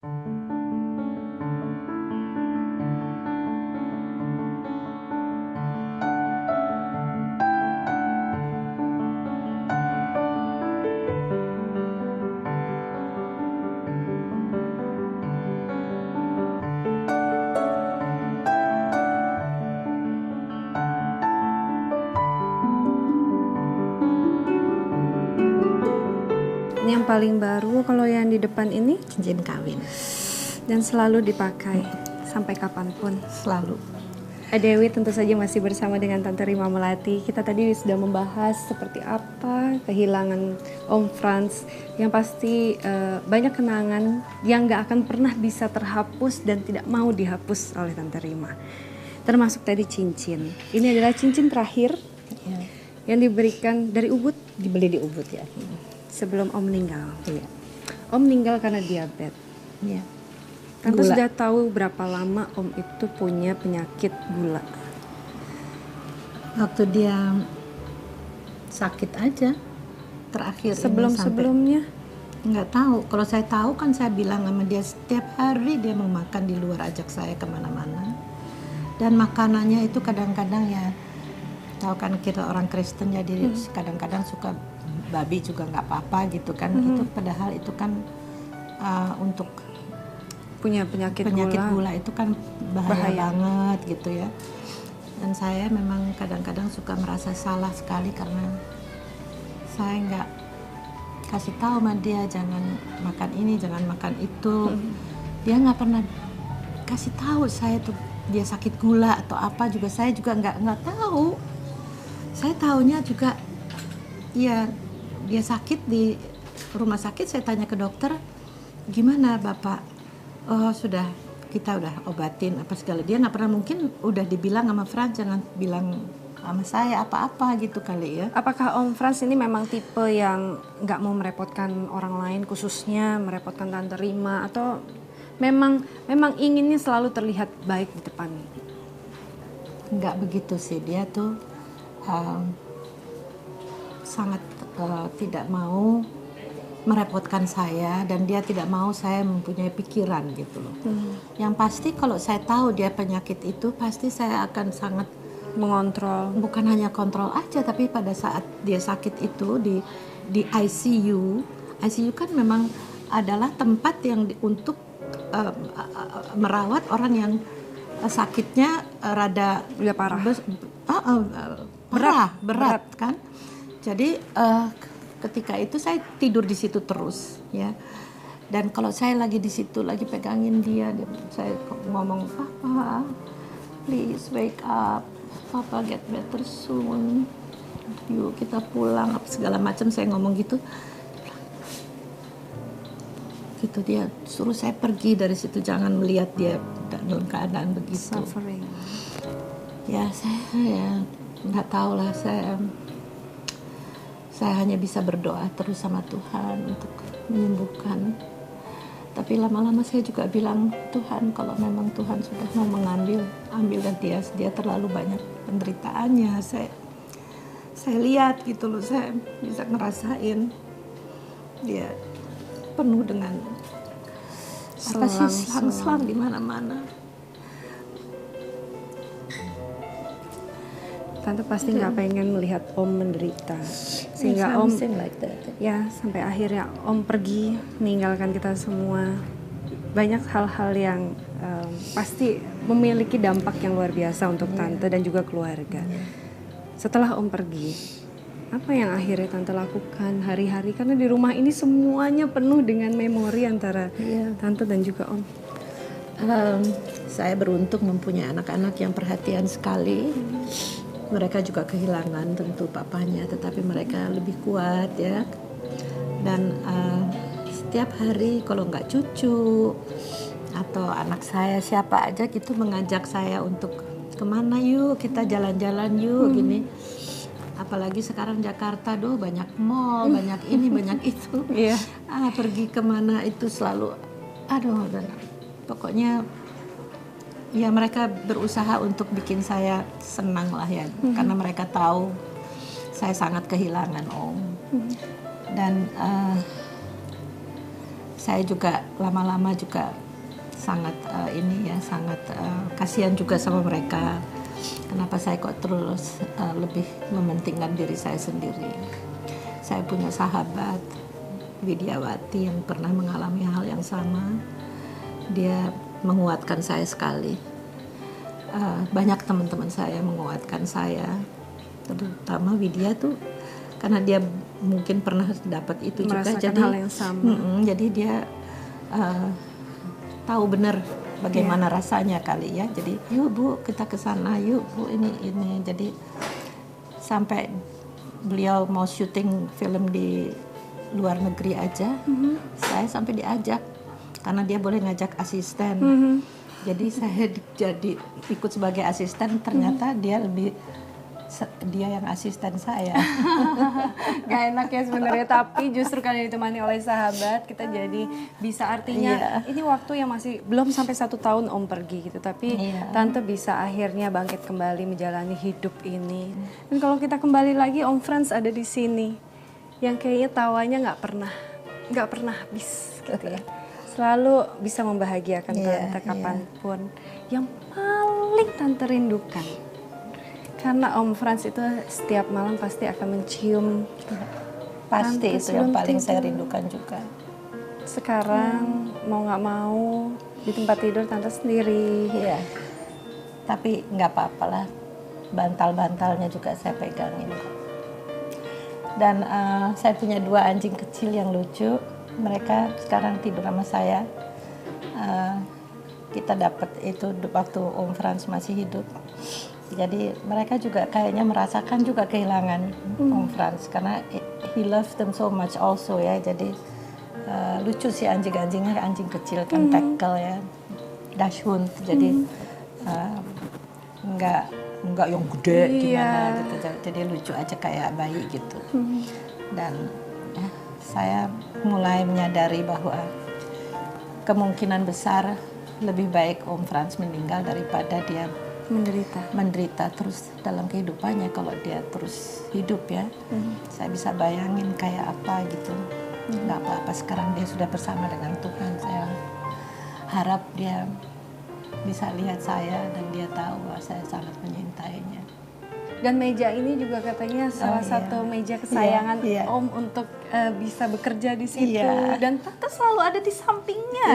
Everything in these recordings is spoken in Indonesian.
Ini yang paling baru, kalau yang di depan ini Cincin kawin. dan selalu dipakai sampai kapanpun. Selalu. Dewi tentu saja masih bersama dengan Tante Rima Melati. Kita tadi sudah membahas seperti apa kehilangan Om Frans. Yang pasti banyak kenangan yang gak akan pernah bisa terhapus dan tidak mau dihapus oleh Tante Rima. Termasuk tadi cincin. Ini adalah cincin terakhir Ya. yang diberikan dari Ubud Dibeli di Ubud ya. sebelum Om meninggal. Iya. Om meninggal karena diabetes. Iya. Tante Gula. sudah tahu berapa lama Om itu punya penyakit gula? Waktu dia sakit aja terakhir ini Sebelum-sebelumnya? nggak tahu. Kalau saya tahu kan saya bilang sama dia setiap hari dia mau makan di luar, ajak saya kemana-mana. Dan makanannya itu kadang-kadang ya, tahu kan kita orang Kristen jadi kadang-kadang suka babi juga nggak apa-apa gitu kan. Itu padahal itu kan untuk Punya penyakit gula itu kan bahaya banget gitu ya. Dan saya memang kadang-kadang suka merasa salah sekali karena saya nggak kasih tahu sama dia jangan makan ini, jangan makan itu. Dia nggak pernah kasih tahu saya tuh dia sakit gula atau apa juga, saya juga nggak tahu. Saya taunya juga ya dia sakit di rumah sakit. Saya tanya ke dokter, gimana Bapak? Oh sudah, kita udah obatin apa segala. Dia nggak pernah, mungkin udah dibilang sama Frans jangan bilang sama saya apa-apa gitu kali ya. Apakah Om Frans ini memang tipe yang nggak mau merepotkan orang lain, khususnya merepotkan Tante Rima, atau memang inginnya selalu terlihat baik di depan? Nggak begitu sih, dia tuh sangat tidak mau merepotkan saya dan dia tidak mau saya mempunyai pikiran gitu loh. Yang pasti kalau saya tahu dia penyakit itu pasti saya akan sangat Mengontrol. bukan hanya kontrol aja, tapi pada saat dia sakit itu di ICU kan memang adalah tempat yang untuk merawat orang yang sakitnya rada Udah parah. berat kan. Jadi ketika itu saya tidur di situ terus ya. Dan kalau saya lagi di situ lagi pegangin dia saya ngomong, "Papa, please wake up. Papa get better soon. Yuk kita pulang," apa segala macam saya ngomong gitu. Gitu dia suruh saya pergi dari situ, jangan melihat dia dalam keadaan begitu. Suffering. Ya saya nggak tahu lah, saya hanya bisa berdoa terus sama Tuhan untuk menyembuhkan. Tapi lama-lama saya juga bilang, Tuhan kalau memang Tuhan sudah mau ambil dan dia terlalu banyak penderitaannya. Saya lihat gitu loh, saya bisa ngerasain dia penuh dengan selang di mana-mana. Tante pasti nggak pengen melihat Om menderita, sehingga Om like that. ya sampai akhirnya Om pergi meninggalkan kita semua. Banyak hal-hal yang pasti memiliki dampak yang luar biasa untuk Tante dan juga keluarga. Setelah Om pergi, apa yang akhirnya Tante lakukan hari-hari? Karena di rumah ini semuanya penuh dengan memori antara Tante dan juga Om. Saya beruntung mempunyai anak-anak yang perhatian sekali. Mereka juga kehilangan tentu papanya, tetapi mereka lebih kuat ya. Dan setiap hari kalau nggak cucu atau anak saya siapa aja gitu mengajak saya untuk kemana yuk, kita jalan-jalan yuk gini. Apalagi sekarang Jakarta banyak mall, banyak ini banyak itu. Pergi kemana itu selalu dan pokoknya ya mereka berusaha untuk bikin saya senang lah ya, karena mereka tahu saya sangat kehilangan Om. Dan saya juga lama-lama juga sangat sangat kasihan juga sama mereka. Kenapa saya kok terus lebih mementingkan diri saya sendiri. Saya punya sahabat Widiawati yang pernah mengalami hal yang sama. Dia menguatkan saya sekali. Banyak teman-teman saya menguatkan saya, terutama Widya tuh karena dia mungkin pernah dapat itu merasakan juga, jadi hal yang sama. Jadi dia tahu benar bagaimana rasanya kali ya. Jadi yuk Bu kita ke sana, yuk Bu ini. Jadi sampai beliau mau syuting film di luar negeri aja, saya sampai diajak karena dia boleh ngajak asisten. Jadi saya jadi ikut sebagai asisten, ternyata dia yang asisten saya. Gak enak ya sebenarnya, tapi justru karena ditemani oleh sahabat kita jadi bisa, artinya ini waktu yang masih belum sampai 1 tahun Om pergi gitu, tapi Tante bisa akhirnya bangkit kembali menjalani hidup ini. Dan kalau kita kembali lagi, Om Frans ada di sini yang kayaknya tawanya nggak pernah habis gitu ya. Selalu bisa membahagiakan Tante kapanpun. Yang paling Tante rindukan, karena Om Frans itu setiap malam pasti akan mencium. Pasti itu yang paling saya rindukan juga. Sekarang mau nggak mau di tempat tidur Tante sendiri. Iya. Tapi nggak apa-apa lah. Bantal-bantalnya juga saya pegangin. Dan saya punya 2 anjing kecil yang lucu. Mereka sekarang tidur sama saya. Kita dapat itu waktu Om Frans masih hidup. Jadi mereka juga kayaknya merasakan juga kehilangan Om Frans karena he loved them so much also ya. Jadi lucu sih anjing-anjingnya, anjing kecil kan, tackle ya, dachshund. Jadi nggak yang gede gimana gitu. Jadi lucu aja kayak bayi gitu. Dan saya mulai menyadari bahwa kemungkinan besar lebih baik Om Frans meninggal daripada dia menderita terus dalam kehidupannya. Kalau dia terus hidup ya, saya bisa bayangin kayak apa gitu. Nggak apa-apa, sekarang dia sudah bersama dengan Tuhan. Saya harap dia bisa lihat saya dan dia tahu bahwa saya sangat menyintainya. Dan meja ini juga katanya salah satu meja kesayangan Om untuk bisa bekerja di situ. Dan Tante selalu ada di sampingnya.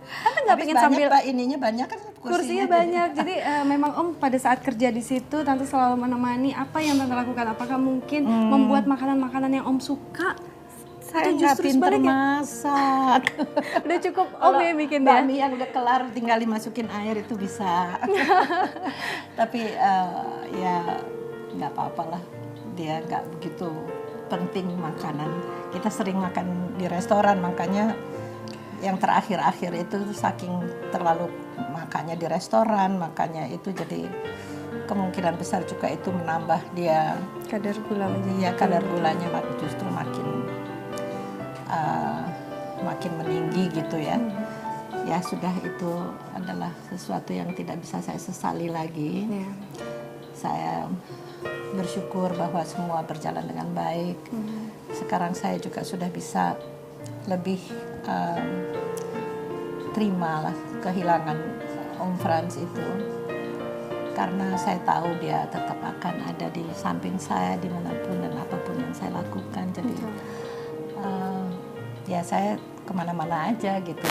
Tante nggak pengen sambil ininya banyak kan kursinya banyak. Jadi memang Om pada saat kerja di situ Tante selalu menemani. Apa yang Tante lakukan? Apakah mungkin membuat makanan-makanan yang Om suka? Saya nggak pinter masak. Udah cukup Om ya bikin dia. Bakmi yang udah kelar tinggal dimasukin air itu bisa. Tapi ya nggak apa-apa lah. Dia nggak begitu penting makanan. Kita sering makan di restoran, makanya yang terakhir-akhir itu saking terlalu makannya di restoran, makanya itu jadi kemungkinan besar juga itu menambah dia kadar gula. Iya, kadar gulanya justru makin meninggi gitu ya. Ya sudah, itu adalah sesuatu yang tidak bisa saya sesali lagi. Saya bersyukur bahwa semua berjalan dengan baik. Sekarang saya juga sudah bisa lebih terimalah kehilangan Om Frans itu, karena saya tahu dia tetap akan ada di samping saya dimanapun dan apapun yang saya lakukan. Jadi ya saya kemana-mana aja gitu.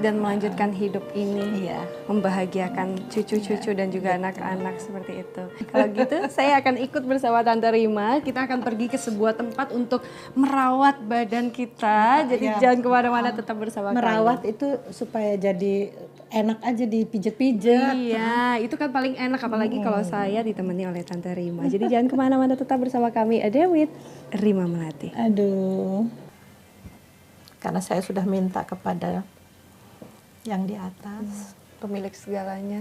Dan melanjutkan hidup ini, membahagiakan cucu-cucu dan juga anak-anak seperti itu. Kalau gitu saya akan ikut bersama Tante Rima. Kita akan pergi ke sebuah tempat untuk merawat badan kita. Jadi jangan kemana-mana, tetap bersama kami. Merawat itu supaya jadi enak aja dipijat-pijat. Iya, itu kan paling enak, apalagi kalau saya ditemani oleh Tante Rima. Jadi jangan kemana-mana, tetap bersama kami. Ada with Rima Melati. Aduh, karena saya sudah minta kepada yang di atas, pemilik segalanya.